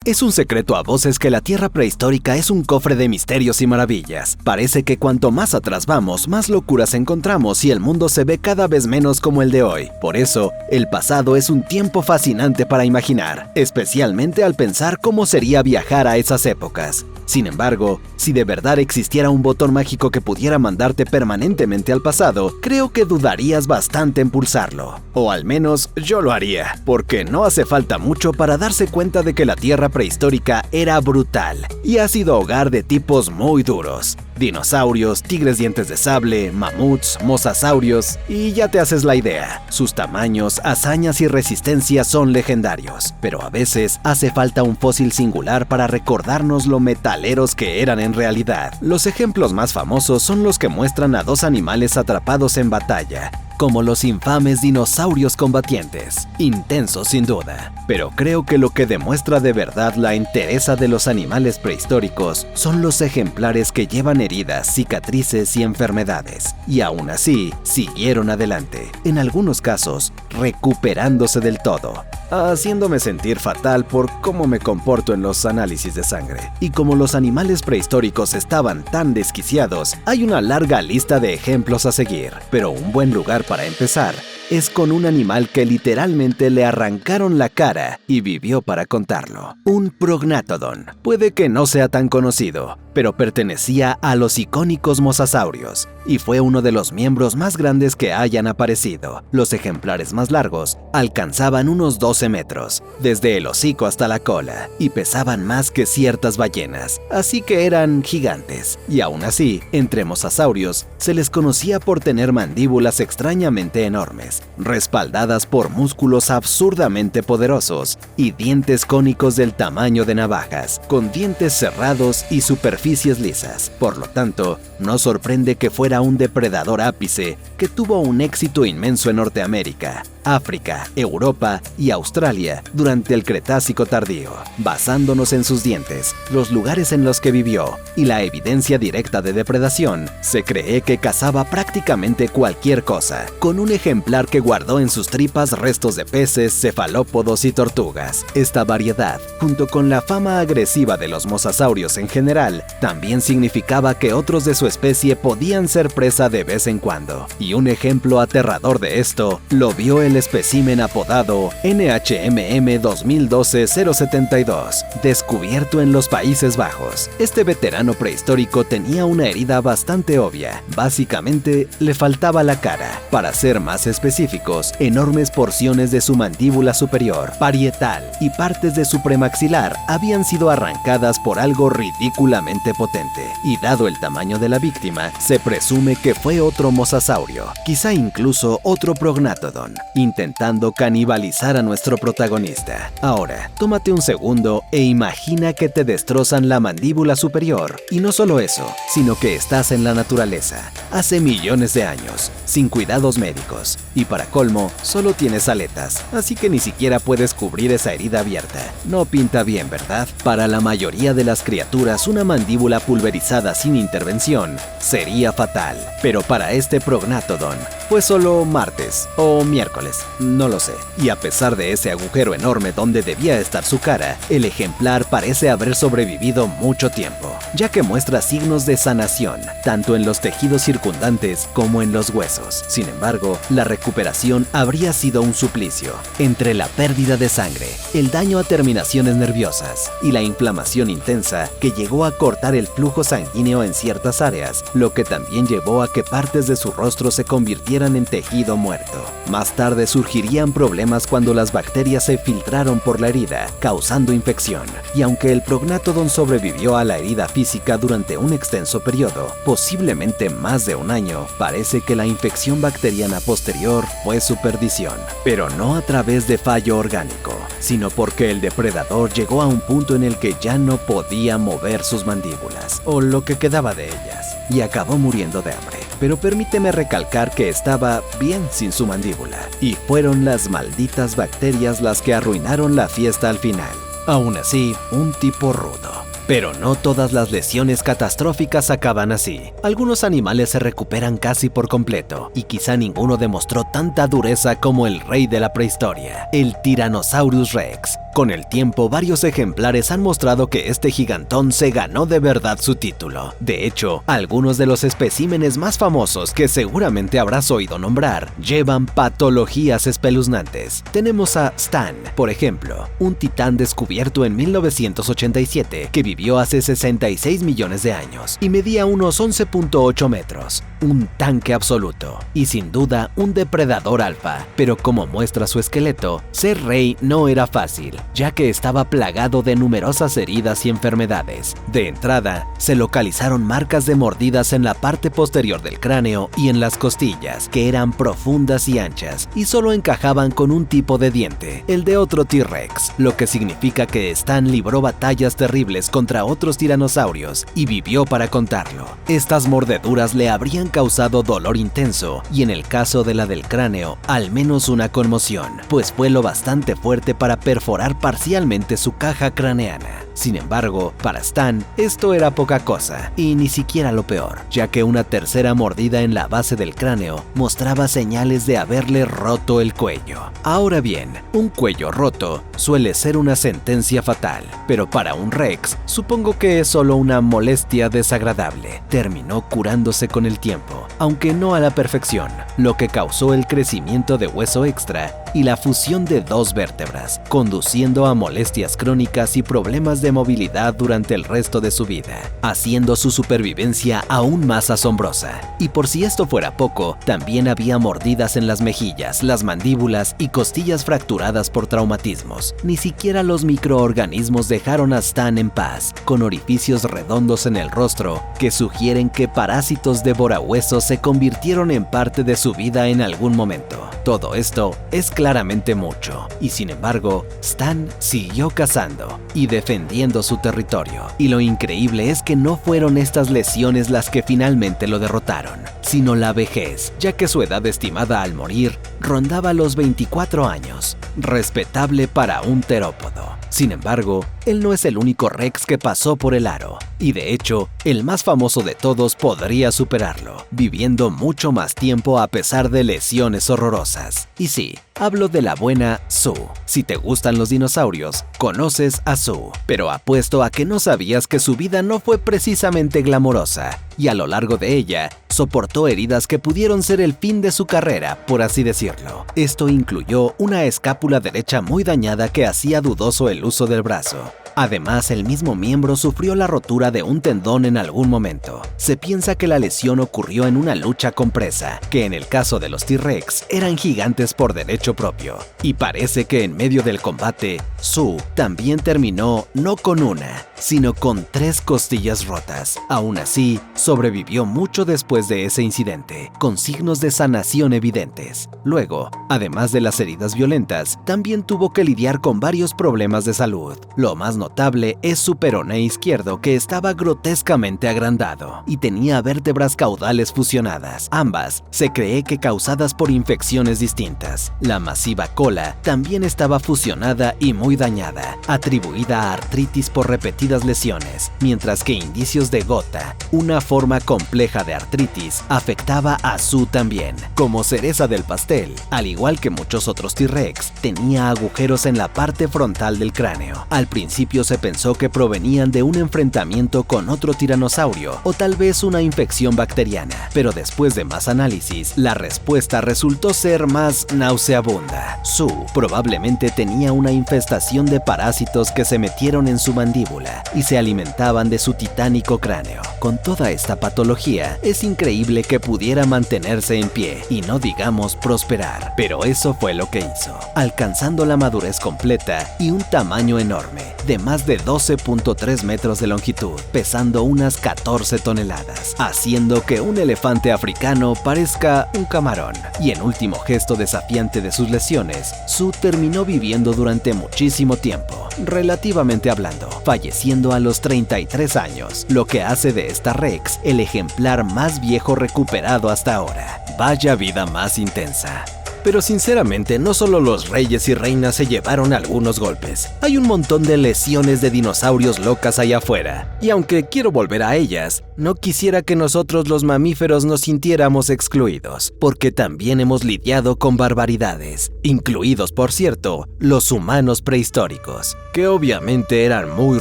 Es un secreto a voces que la Tierra prehistórica es un cofre de misterios y maravillas. Parece que cuanto más atrás vamos, más locuras encontramos y el mundo se ve cada vez menos como el de hoy. Por eso, el pasado es un tiempo fascinante para imaginar, especialmente al pensar cómo sería viajar a esas épocas. Sin embargo, si de verdad existiera un botón mágico que pudiera mandarte permanentemente al pasado, creo que dudarías bastante en pulsarlo. O al menos yo lo haría, porque no hace falta mucho para darse cuenta de que la Tierra prehistórica era brutal y ha sido hogar de tipos muy duros. Dinosaurios, tigres dientes de sable, mamuts, mosasaurios, y ya te haces la idea. Sus tamaños, hazañas y resistencia son legendarios, pero a veces hace falta un fósil singular para recordarnos lo metaleros que eran en realidad. Los ejemplos más famosos son los que muestran a dos animales atrapados en batalla, como los infames dinosaurios combatientes. Intensos sin duda, pero creo que lo que demuestra de verdad la entereza de los animales prehistóricos son los ejemplares que llevan heridas, cicatrices y enfermedades, y aún así siguieron adelante, en algunos casos recuperándose del todo, haciéndome sentir fatal por cómo me comporto en los análisis de sangre. Y como los animales prehistóricos estaban tan desquiciados, hay una larga lista de ejemplos a seguir, pero un buen lugar para empezar es con un animal que literalmente le arrancaron la cara y vivió para contarlo. Un prognatodon. Puede que no sea tan conocido, pero pertenecía a los icónicos mosasaurios y fue uno de los miembros más grandes que hayan aparecido. Los ejemplares más largos alcanzaban unos 12 metros, desde el hocico hasta la cola, y pesaban más que ciertas ballenas, así que eran gigantes. Y aún así, entre mosasaurios se les conocía por tener mandíbulas extrañamente enormes, respaldadas por músculos absurdamente poderosos y dientes cónicos del tamaño de navajas, con dientes cerrados y superficies lisas. Por lo tanto, no sorprende que fuera un depredador ápice que tuvo un éxito inmenso en Norteamérica, África, Europa y Australia durante el Cretácico tardío. Basándonos en sus dientes, los lugares en los que vivió y la evidencia directa de depredación, se cree que cazaba prácticamente cualquier cosa, con un ejemplar que guardó en sus tripas restos de peces, cefalópodos y tortugas. Esta variedad, junto con la fama agresiva de los mosasaurios en general, también significaba que otros de su especie podían ser presa de vez en cuando. Y un ejemplo aterrador de esto lo vio el espécimen apodado NHMM 2012-072, descubierto en los Países Bajos. Este veterano prehistórico tenía una herida bastante obvia. Básicamente, le faltaba la cara. Para ser más específicos, enormes porciones de su mandíbula superior, parietal y partes de su premaxilar habían sido arrancadas por algo ridículamente potente. Y dado el tamaño de la víctima, se presume que fue otro mosasaurio, quizá incluso otro prognatodon, intentando canibalizar a nuestro protagonista. Ahora, tómate un segundo e imagina que te destrozan la mandíbula superior. Y no solo eso, sino que estás en la naturaleza, hace millones de años, sin cuidados médicos. Y para colmo, solo tienes aletas, así que ni siquiera puedes cubrir esa herida abierta. No pinta bien, ¿verdad? Para la mayoría de las criaturas, una mandíbula pulverizada sin intervención sería fatal. Pero para este prognatodon, fue solo martes o miércoles, no lo sé. Y a pesar de ese agujero enorme donde debía estar su cara, el ejemplar parece haber sobrevivido mucho tiempo, ya que muestra signos de sanación, tanto en los tejidos circundantes como en los huesos. Sin embargo, la recuperación habría sido un suplicio. Entre la pérdida de sangre, el daño a terminaciones nerviosas y la inflamación intensa que llegó a cortar el flujo sanguíneo en ciertas áreas, lo que también llevó a que partes de su rostro se convirtieran en tejido muerto. Más tarde surgirían problemas cuando las bacterias se filtraron por la herida, causando infección. Y aunque el prognatodon sobrevivió a la herida física durante un extenso periodo, posiblemente más de un año, parece que la infección bacteriana posterior fue su perdición. Pero no a través de fallo orgánico, sino porque el depredador llegó a un punto en el que ya no podía mover sus mandíbulas, o lo que quedaba de ellas, y acabó muriendo de hambre. Pero permíteme recalcar que estaba bien sin su mandíbula, y fueron las malditas bacterias las que arruinaron la fiesta al final. Aún así, un tipo rudo. Pero no todas las lesiones catastróficas acaban así. Algunos animales se recuperan casi por completo, y quizá ninguno demostró tanta dureza como el rey de la prehistoria, el Tyrannosaurus Rex. Con el tiempo, varios ejemplares han mostrado que este gigantón se ganó de verdad su título. De hecho, algunos de los especímenes más famosos que seguramente habrás oído nombrar llevan patologías espeluznantes. Tenemos a Stan, por ejemplo, un titán descubierto en 1987 que vivió hace 66 millones de años y medía unos 11.8 metros. Un tanque absoluto y sin duda un depredador alfa, pero como muestra su esqueleto, ser rey no era fácil, ya que estaba plagado de numerosas heridas y enfermedades. De entrada, se localizaron marcas de mordidas en la parte posterior del cráneo y en las costillas, que eran profundas y anchas, y solo encajaban con un tipo de diente, el de otro T-Rex, lo que significa que Stan libró batallas terribles contra otros tiranosaurios y vivió para contarlo. Estas mordeduras le habrían causado dolor intenso y en el caso de la del cráneo, al menos una conmoción, pues fue lo bastante fuerte para perforar parcialmente su caja craneana. Sin embargo, para Stan, esto era poca cosa, y ni siquiera lo peor, ya que una tercera mordida en la base del cráneo mostraba señales de haberle roto el cuello. Ahora bien, un cuello roto suele ser una sentencia fatal, pero para un Rex, supongo que es solo una molestia desagradable. Terminó curándose con el tiempo, aunque no a la perfección, lo que causó el crecimiento de hueso extra y la fusión de dos vértebras, conduciendo a molestias crónicas y problemas de movilidad durante el resto de su vida, haciendo su supervivencia aún más asombrosa. Y por si esto fuera poco, también había mordidas en las mejillas, las mandíbulas y costillas fracturadas por traumatismos. Ni siquiera los microorganismos dejaron a Stan en paz, con orificios redondos en el rostro que sugieren que parásitos devorahuesos se convirtieron en parte de su vida en algún momento. Todo esto es claramente mucho, y sin embargo, Stan siguió cazando y defendiendo su territorio. Y lo increíble es que no fueron estas lesiones las que finalmente lo derrotaron, sino la vejez, ya que su edad estimada al morir rondaba los 24 años, respetable para un terópodo. Sin embargo, él no es el único Rex que pasó por el aro, y de hecho, el más famoso de todos podría superarlo, viviendo mucho más tiempo a pesar de lesiones horrorosas. Y sí, hablo de la buena Sue. Si te gustan los dinosaurios, conoces a Sue, pero apuesto a que no sabías que su vida no fue precisamente glamorosa, y a lo largo de ella, soportó heridas que pudieron ser el fin de su carrera, por así decirlo. Esto incluyó una escápula derecha muy dañada que hacía dudoso el uso del brazo. Además, el mismo miembro sufrió la rotura de un tendón en algún momento. Se piensa que la lesión ocurrió en una lucha con presa, que en el caso de los T-Rex eran gigantes por derecho propio. Y parece que en medio del combate, Sue también terminó no con una, sino con 3 costillas rotas. Aún así, sobrevivió mucho después de ese incidente, con signos de sanación evidentes. Luego, además de las heridas violentas, también tuvo que lidiar con varios problemas de salud. Lo más notable es su peroné izquierdo, que estaba grotescamente agrandado y tenía vértebras caudales fusionadas, ambas se cree que causadas por infecciones distintas. La masiva cola también estaba fusionada y muy dañada, atribuida a artritis por repetidas lesiones, mientras que indicios de gota, una forma compleja de artritis, afectaba a Sue también. Como cereza del pastel, al igual que muchos otros T-Rex, tenía agujeros en la parte frontal del cráneo. Al principio se pensó que provenían de un enfrentamiento con otro tiranosaurio o tal vez una infección bacteriana, pero después de más análisis, la respuesta resultó ser más nauseabunda. Sue probablemente tenía una infestación de parásitos que se metieron en su mandíbula y se alimentaban de su titánico cráneo. Con toda esta patología, es increíble que pudiera mantenerse en pie y no digamos prosperar, pero eso fue lo que hizo, alcanzando la madurez completa y un tamaño enorme, de más de 12.3 metros de longitud, pesando unas 14 toneladas, haciendo que un elefante africano parezca un camarón. Y en último gesto desafiante de sus lesiones, Sue terminó viviendo durante muchísimo tiempo, relativamente hablando, falleciendo a los 33 años, lo que hace de esta Rex el ejemplar más viejo recuperado hasta ahora. Vaya vida más intensa. Pero sinceramente, no solo los reyes y reinas se llevaron algunos golpes. Hay un montón de lesiones de dinosaurios locas allá afuera. Y aunque quiero volver a ellas, no quisiera que nosotros los mamíferos nos sintiéramos excluidos, porque también hemos lidiado con barbaridades, incluidos, por cierto, los humanos prehistóricos, que obviamente eran muy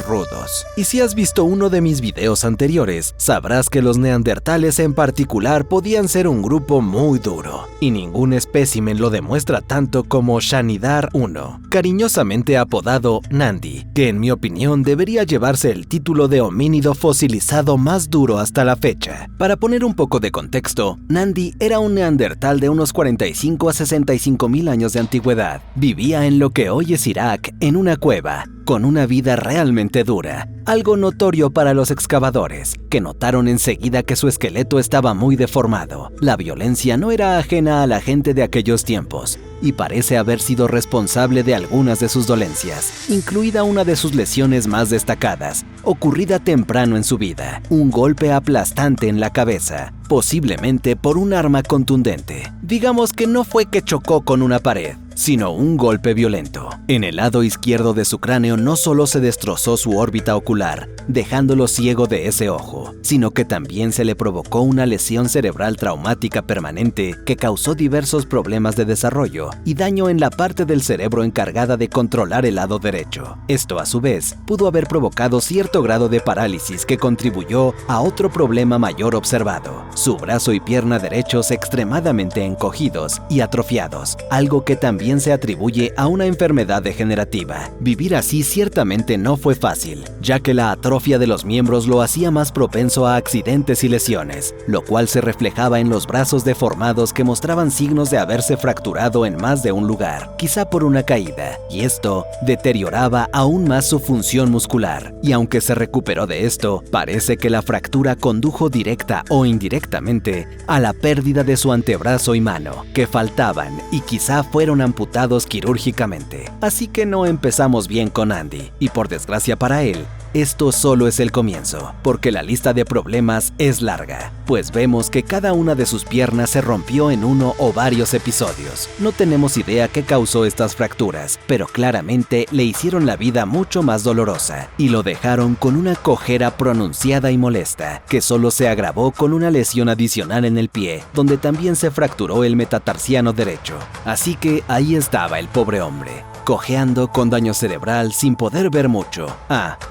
rudos. Y si has visto uno de mis videos anteriores, sabrás que los neandertales en particular podían ser un grupo muy duro, y ningún espécimen lo demuestra tanto como Shanidar I, cariñosamente apodado Nandi, que en mi opinión debería llevarse el título de homínido fosilizado más duro hasta la fecha. Para poner un poco de contexto, Nandi era un neandertal de unos 45 a 65 mil años de antigüedad. Vivía en lo que hoy es Irak, en una cueva, con una vida realmente dura, algo notorio para los excavadores, que notaron enseguida que su esqueleto estaba muy deformado. La violencia no era ajena a la gente de aquellos tiempos, y parece haber sido responsable de algunas de sus dolencias, incluida una de sus lesiones más destacadas, ocurrida temprano en su vida, un golpe aplastante en la cabeza, posiblemente por un arma contundente. Digamos que no fue que chocó con una pared, sino un golpe violento. En el lado izquierdo de su cráneo no solo se destrozó su órbita ocular, dejándolo ciego de ese ojo, sino que también se le provocó una lesión cerebral traumática permanente que causó diversos problemas de desarrollo y daño en la parte del cerebro encargada de controlar el lado derecho. Esto, a su vez, pudo haber provocado cierto grado de parálisis que contribuyó a otro problema mayor observado: su brazo y pierna derechos extremadamente encogidos y atrofiados, algo que también se atribuye a una enfermedad degenerativa. Vivir así ciertamente no fue fácil, ya que la atrofia de los miembros lo hacía más propenso a accidentes y lesiones, lo cual se reflejaba en los brazos deformados que mostraban signos de haberse fracturado en más de un lugar, quizá por una caída, y esto deterioraba aún más su función muscular. Y aunque se recuperó de esto, parece que la fractura condujo directa o indirectamente a la pérdida de su antebrazo y mano, que faltaban y quizá fueron amputados quirúrgicamente. Así que no empezamos bien con Andy, y por desgracia para él, esto solo es el comienzo, porque la lista de problemas es larga, pues vemos que cada una de sus piernas se rompió en uno o varios episodios. No tenemos idea qué causó estas fracturas, pero claramente le hicieron la vida mucho más dolorosa y lo dejaron con una cojera pronunciada y molesta, que solo se agravó con una lesión adicional en el pie, donde también se fracturó el metatarsiano derecho. Así que ahí estaba el pobre hombre, cojeando con daño cerebral sin poder ver mucho.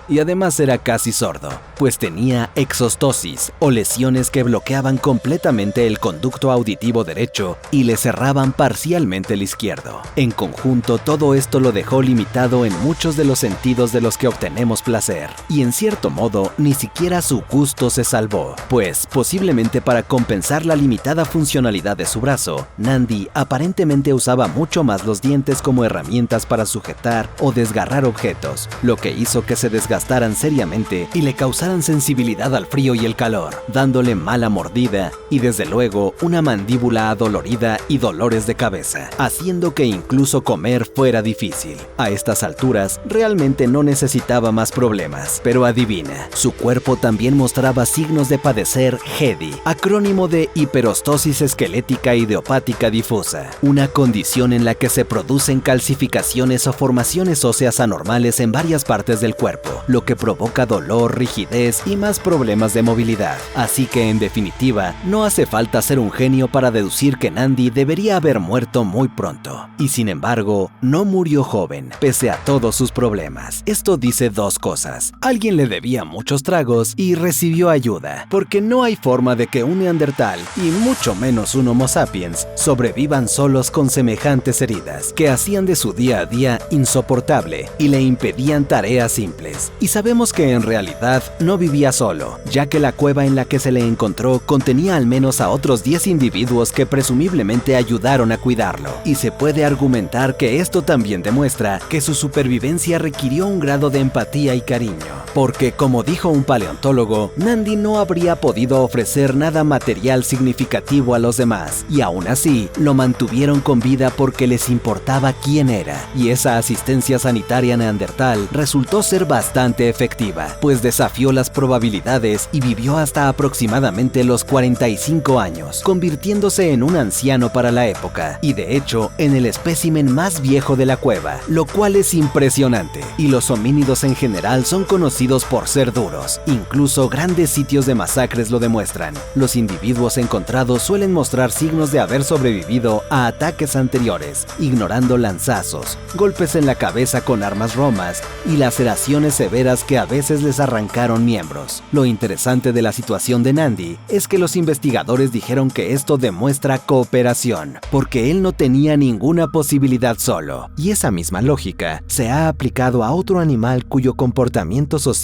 Y además era casi sordo, pues tenía exostosis o lesiones que bloqueaban completamente el conducto auditivo derecho y le cerraban parcialmente el izquierdo. En conjunto, todo esto lo dejó limitado en muchos de los sentidos de los que obtenemos placer, y en cierto modo, ni siquiera su gusto se salvó, pues posiblemente para compensar la limitada funcionalidad de su brazo, Nandi aparentemente usaba mucho más los dientes como herramientas para sujetar o desgarrar objetos, lo que hizo que se desgastaran seriamente y le causaran sensibilidad al frío y el calor, dándole mala mordida y desde luego una mandíbula adolorida y dolores de cabeza, haciendo que incluso comer fuera difícil. A estas alturas realmente no necesitaba más problemas, pero adivina, su cuerpo también mostraba signos de padecer HEDI, acrónimo de hiperostosis esquelética idiopática difusa, una condición en la que se producen calcificaciones o formaciones óseas anormales en varias partes del cuerpo, lo que provoca dolor, rigidez y más problemas de movilidad. Así que en definitiva, no hace falta ser un genio para deducir que Nandi debería haber muerto muy pronto. Y sin embargo, no murió joven, pese a todos sus problemas. Esto dice dos cosas: alguien le debía muchos tragos y recibió ayuda, porque no hay forma de que un neandertal, y mucho menos un Homo sapiens, sobrevivan solos con semejantes heridas, que hacían de su día a día insoportable y le impedían tareas simples. Y sabemos que en realidad no vivía solo, ya que la cueva en la que se le encontró contenía al menos a otros 10 individuos que presumiblemente ayudaron a cuidarlo, y se puede argumentar que esto también demuestra que su supervivencia requirió un grado de empatía y cariño. porque, como dijo un paleontólogo, Nandi no habría podido ofrecer nada material significativo a los demás, y aún así lo mantuvieron con vida porque les importaba quién era, y esa asistencia sanitaria neandertal resultó ser bastante efectiva, pues desafió las probabilidades y vivió hasta aproximadamente los 45 años, convirtiéndose en un anciano para la época, y de hecho en el espécimen más viejo de la cueva, lo cual es impresionante, y los homínidos en general son conocidos por ser duros, incluso grandes sitios de masacres lo demuestran. Los individuos encontrados suelen mostrar signos de haber sobrevivido a ataques anteriores, ignorando lanzazos, golpes en la cabeza con armas romas y laceraciones severas que a veces les arrancaron miembros. Lo interesante de la situación de Nandi es que los investigadores dijeron que esto demuestra cooperación, porque él no tenía ninguna posibilidad solo, y esa misma lógica se ha aplicado a otro animal cuyo comportamiento social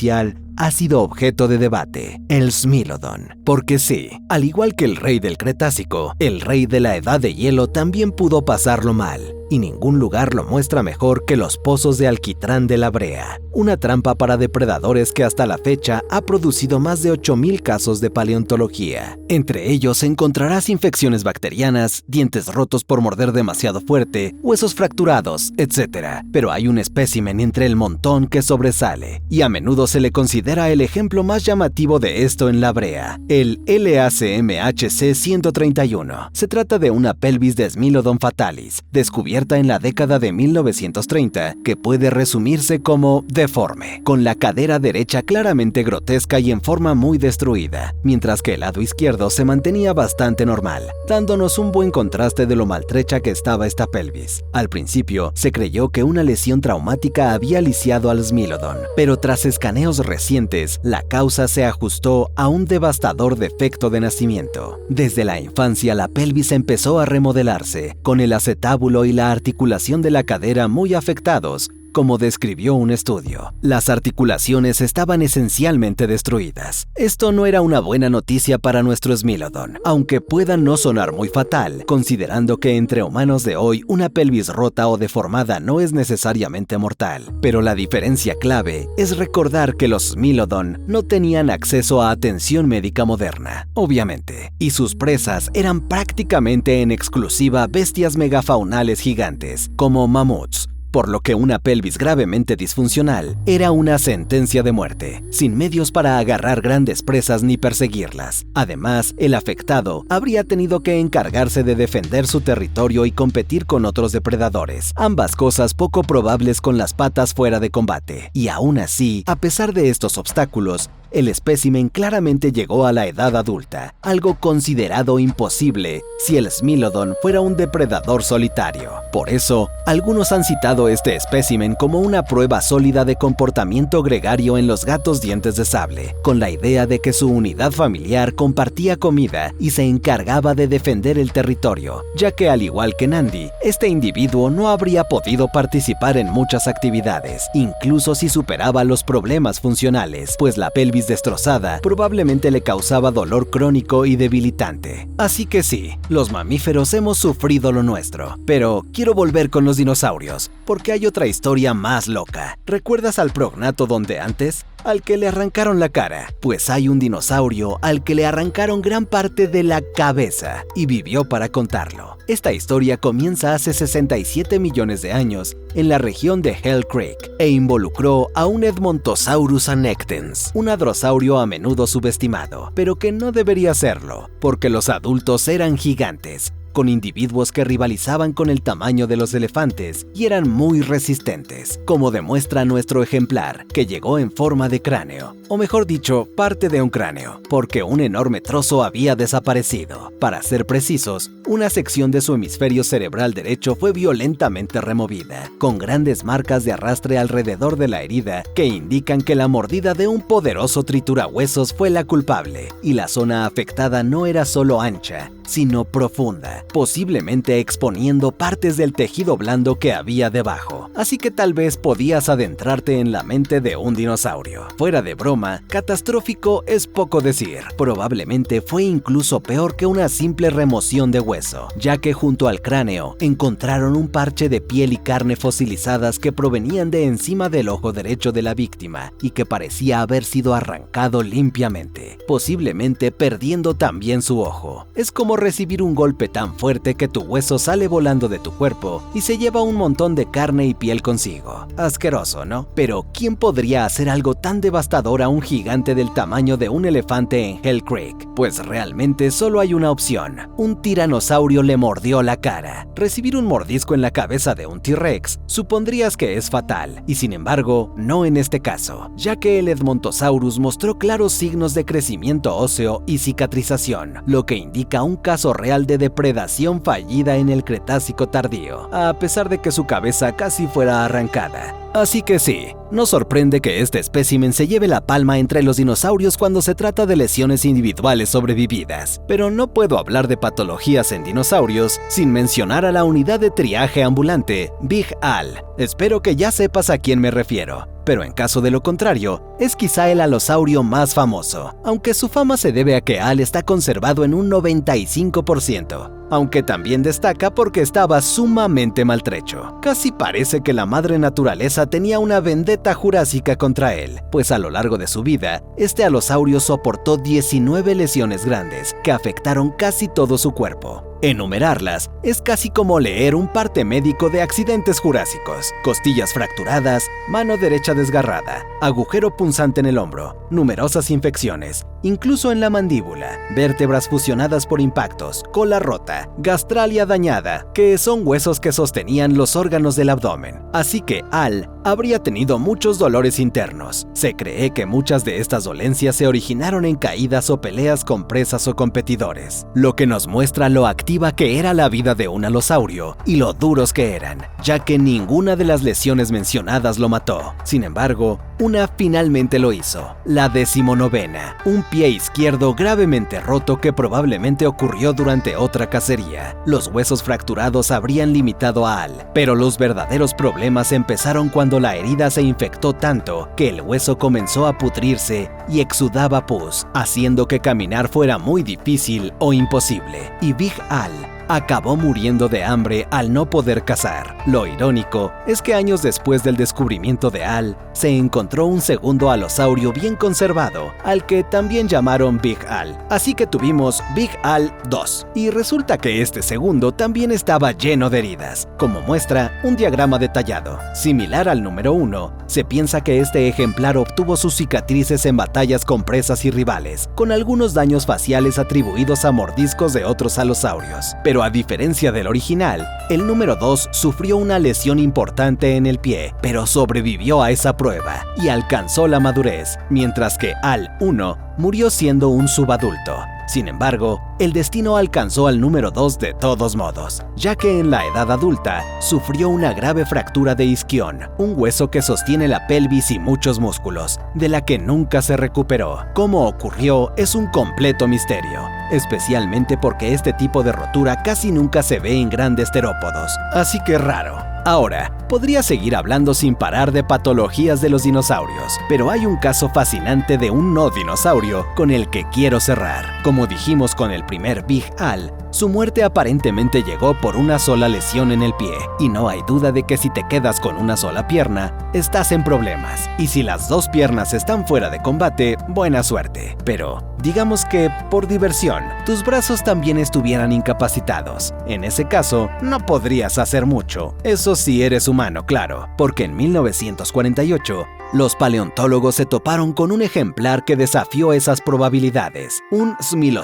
ha sido objeto de debate, el Smilodon. Porque sí, al igual que el rey del Cretácico, el rey de la Edad de Hielo también pudo pasarlo mal, y ningún lugar lo muestra mejor que los pozos de alquitrán de la Brea, una trampa para depredadores que hasta la fecha ha producido más de 8,000 casos de paleontología. Entre ellos encontrarás infecciones bacterianas, dientes rotos por morder demasiado fuerte, huesos fracturados, etc. Pero hay un espécimen entre el montón que sobresale, y a menudo se le considera el ejemplo más llamativo de esto en la Brea, el LACMHC 131. Se trata de una pelvis de Smilodon fatalis, descubierta en la década de 1930, que puede resumirse como deforme, con la cadera derecha claramente grotesca y en forma muy destruida, mientras que el lado izquierdo se mantenía bastante normal, dándonos un buen contraste de lo maltrecha que estaba esta pelvis. Al principio, se creyó que una lesión traumática había lisiado al Smilodon, pero tras escaneos recientes, la causa se ajustó a un devastador defecto de nacimiento. Desde la infancia, la pelvis empezó a remodelarse, con el acetábulo y la articulación de la cadera muy afectados, como describió un estudio. Las articulaciones estaban esencialmente destruidas. Esto no era una buena noticia para nuestro Smilodon, aunque pueda no sonar muy fatal, considerando que entre humanos de hoy una pelvis rota o deformada no es necesariamente mortal. Pero la diferencia clave es recordar que los Smilodon no tenían acceso a atención médica moderna, obviamente, y sus presas eran prácticamente en exclusiva bestias megafaunales gigantes, como mamuts, por lo que una pelvis gravemente disfuncional era una sentencia de muerte, sin medios para agarrar grandes presas ni perseguirlas. Además, el afectado habría tenido que encargarse de defender su territorio y competir con otros depredadores, ambas cosas poco probables con las patas fuera de combate. Y aún así, a pesar de estos obstáculos, el espécimen claramente llegó a la edad adulta, algo considerado imposible si el Smilodon fuera un depredador solitario. Por eso, algunos han citado este espécimen como una prueba sólida de comportamiento gregario en los gatos dientes de sable, con la idea de que su unidad familiar compartía comida y se encargaba de defender el territorio, ya que al igual que Nandi, este individuo no habría podido participar en muchas actividades, incluso si superaba los problemas funcionales, pues la pelvis destrozada probablemente le causaba dolor crónico y debilitante. Así que sí, los mamíferos hemos sufrido lo nuestro, pero quiero volver con los dinosaurios, porque hay otra historia más loca. ¿Recuerdas al prognatodon antes? Al que le arrancaron la cara. Pues hay un dinosaurio al que le arrancaron gran parte de la cabeza y vivió para contarlo. Esta historia comienza hace 67 millones de años en la región de Hell Creek e involucró a un Edmontosaurus annectens, un hadrosaurio a menudo subestimado, pero que no debería serlo, porque los adultos eran gigantes, con individuos que rivalizaban con el tamaño de los elefantes y eran muy resistentes, como demuestra nuestro ejemplar, que llegó en forma de cráneo, o mejor dicho, parte de un cráneo, porque un enorme trozo había desaparecido. Para ser precisos, una sección de su hemisferio cerebral derecho fue violentamente removida, con grandes marcas de arrastre alrededor de la herida que indican que la mordida de un poderoso triturahuesos fue la culpable, y la zona afectada no era solo ancha, sino profunda, posiblemente exponiendo partes del tejido blando que había debajo. Así que tal vez podías adentrarte en la mente de un dinosaurio. Fuera de broma, catastrófico es poco decir. Probablemente fue incluso peor que una simple remoción de hueso, ya que junto al cráneo encontraron un parche de piel y carne fosilizadas que provenían de encima del ojo derecho de la víctima y que parecía haber sido arrancado limpiamente, posiblemente perdiendo también su ojo. Es como recibir un golpe tan fuerte que tu hueso sale volando de tu cuerpo y se lleva un montón de carne y piel consigo. Asqueroso, ¿no? Pero ¿quién podría hacer algo tan devastador a un gigante del tamaño de un elefante en Hell Creek? Pues realmente solo hay una opción. Un tiranosaurio le mordió la cara. Recibir un mordisco en la cabeza de un T-Rex supondrías que es fatal, y sin embargo, no en este caso, ya que el Edmontosaurus mostró claros signos de crecimiento óseo y cicatrización, lo que indica un caso real de depredación fallida en el Cretácico tardío, a pesar de que su cabeza casi fuera arrancada. Así que sí, no sorprende que este espécimen se lleve la palma entre los dinosaurios cuando se trata de lesiones individuales sobrevividas. Pero no puedo hablar de patologías en dinosaurios sin mencionar a la unidad de triaje ambulante, Big Al. Espero que ya sepas a quién me refiero. Pero en caso de lo contrario, es quizá el alosaurio más famoso, aunque su fama se debe a que Al está conservado en un 95%. Aunque también destaca porque estaba sumamente maltrecho. Casi parece que la madre naturaleza tenía una vendetta jurásica contra él, pues a lo largo de su vida, este alosaurio soportó 19 lesiones grandes que afectaron casi todo su cuerpo. Enumerarlas es casi como leer un parte médico de accidentes jurásicos: costillas fracturadas, mano derecha desgarrada, agujero punzante en el hombro, numerosas infecciones, incluso en la mandíbula, vértebras fusionadas por impactos, cola rota, gastralia dañada, que son huesos que sostenían los órganos del abdomen. Así que Al habría tenido muchos dolores internos. Se cree que muchas de estas dolencias se originaron en caídas o peleas con presas o competidores, lo que nos muestra lo activa que era la vida de un alosaurio y lo duros que eran, ya que ninguna de las lesiones mencionadas lo mató. Sin embargo, una finalmente lo hizo, la 19ª, un pie izquierdo gravemente roto que probablemente ocurrió durante otra cacería. Los huesos fracturados habrían limitado a Al, pero los verdaderos problemas empezaron cuando la herida se infectó tanto que el hueso comenzó a pudrirse y exudaba pus, haciendo que caminar fuera muy difícil o imposible. Y Big Al acabó muriendo de hambre al no poder cazar. Lo irónico es que años después del descubrimiento de Al, se encontró un segundo alosaurio bien conservado, al que también llamaron Big Al. Así que tuvimos Big Al 2. Y resulta que este segundo también estaba lleno de heridas, como muestra un diagrama detallado. Similar al número 1, se piensa que este ejemplar obtuvo sus cicatrices en batallas con presas y rivales, con algunos daños faciales atribuidos a mordiscos de otros alosaurios. Pero a diferencia del original, el número 2 sufrió una lesión importante en el pie, pero sobrevivió a esa prueba y alcanzó la madurez, mientras que Al 1 murió siendo un subadulto. Sin embargo, el destino alcanzó al número 2 de todos modos, ya que en la edad adulta sufrió una grave fractura de isquión, un hueso que sostiene la pelvis y muchos músculos, de la que nunca se recuperó. Cómo ocurrió es un completo misterio, especialmente porque este tipo de rotura casi nunca se ve en grandes terópodos, así que raro. Ahora, podría seguir hablando sin parar de patologías de los dinosaurios, pero hay un caso fascinante de un no dinosaurio con el que quiero cerrar. Como dijimos con el primer Big Al, su muerte aparentemente llegó por una sola lesión en el pie, y no hay duda de que si te quedas con una sola pierna, estás en problemas. Y si las dos piernas están fuera de combate, buena suerte. Pero digamos que, por diversión, tus brazos también estuvieran incapacitados. En ese caso, no podrías hacer mucho. Eso sí eres humano, claro, porque en 1948, los paleontólogos se toparon con un ejemplar que desafió esas probabilidades, un Smilodon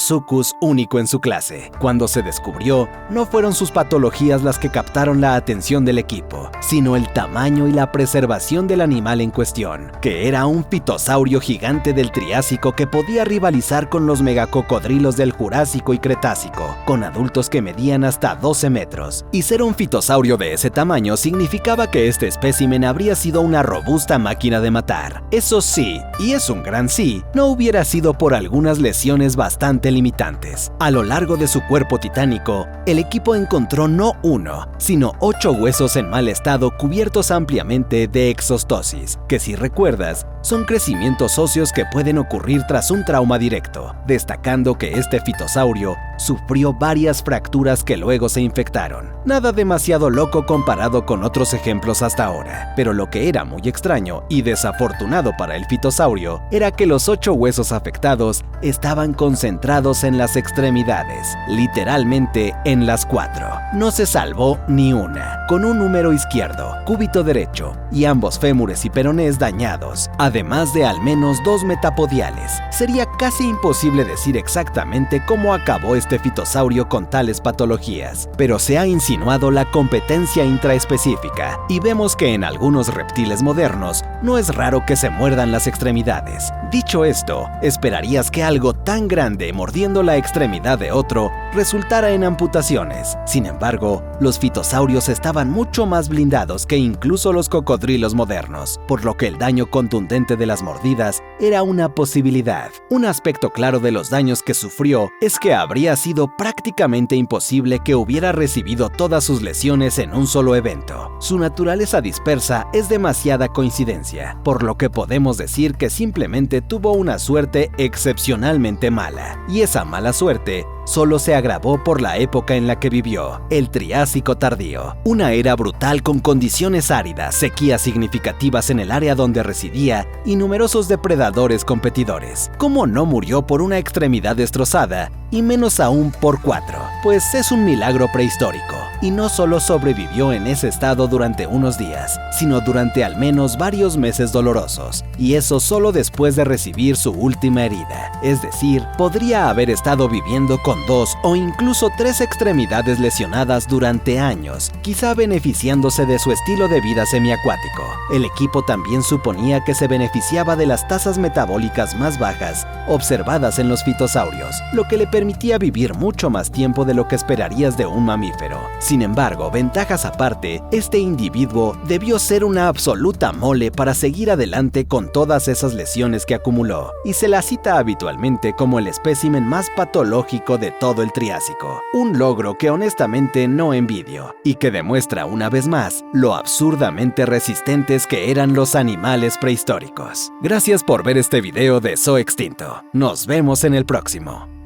único en su clase. Cuando se descubrió, no fueron sus patologías las que captaron la atención del equipo, sino el tamaño y la preservación del animal en cuestión, que era un fitosaurio gigante del Triásico que podía rivalizar con los megacocodrilos del Jurásico y Cretácico, con adultos que medían hasta 12 metros. Y ser un fitosaurio de ese tamaño significaba que este espécimen habría sido una robusta máquina manera de matar. Eso sí, y es un gran sí, no hubiera sido por algunas lesiones bastante limitantes. A lo largo de su cuerpo titánico, el equipo encontró no 1, sino 8 huesos en mal estado cubiertos ampliamente de exostosis, que si recuerdas, son crecimientos óseos que pueden ocurrir tras un trauma directo, destacando que este fitosaurio sufrió varias fracturas que luego se infectaron. Nada demasiado loco comparado con otros ejemplos hasta ahora, pero lo que era muy extraño y desafortunado para el fitosaurio era que los 8 huesos afectados estaban concentrados en las extremidades, literalmente en las 4. No se salvó ni una, con un húmero izquierdo, cúbito derecho y ambos fémures y peronés dañados, además de al menos 2 metapodiales. Sería casi imposible decir exactamente cómo acabó este fitosaurio con tales patologías, pero se ha insinuado la competencia intraespecífica y vemos que en algunos reptiles modernos no es raro que se muerdan las extremidades. Dicho esto, esperarías que algo tan grande mordiendo la extremidad de otro resultara en amputaciones. Sin embargo, los fitosaurios estaban mucho más blindados que incluso los cocodrilos modernos, por lo que el daño contundente de las mordidas era una posibilidad. Un aspecto claro de los daños que sufrió es que habría sido prácticamente imposible que hubiera recibido todas sus lesiones en un solo evento. Su naturaleza dispersa es demasiada coincidencia, por lo que podemos decir que simplemente tuvo una suerte excepcionalmente mala, y esa mala suerte solo se agravó por la época en la que vivió, el Triásico tardío, una era brutal con condiciones áridas, sequías significativas en el área donde residía y numerosos depredadores competidores. ¿Cómo no murió por una extremidad destrozada? Y menos aún por 4, pues es un milagro prehistórico. Y no solo sobrevivió en ese estado durante unos días, sino durante al menos varios meses dolorosos, y eso solo después de recibir su última herida. Es decir, podría haber estado viviendo con 2 o incluso 3 extremidades lesionadas durante años, quizá beneficiándose de su estilo de vida semiacuático. El equipo también suponía que se beneficiaba de las tasas metabólicas más bajas observadas en los fitosaurios, lo que le permitía vivir mucho más tiempo de lo que esperarías de un mamífero. Sin embargo, ventajas aparte, este individuo debió ser una absoluta mole para seguir adelante con todas esas lesiones que acumuló, y se la cita habitualmente como el espécimen más patológico de todo el Triásico, un logro que honestamente no envidio, y que demuestra una vez más lo absurdamente resistentes que eran los animales prehistóricos. Gracias por ver este video de Zoo Extinto. Nos vemos en el próximo.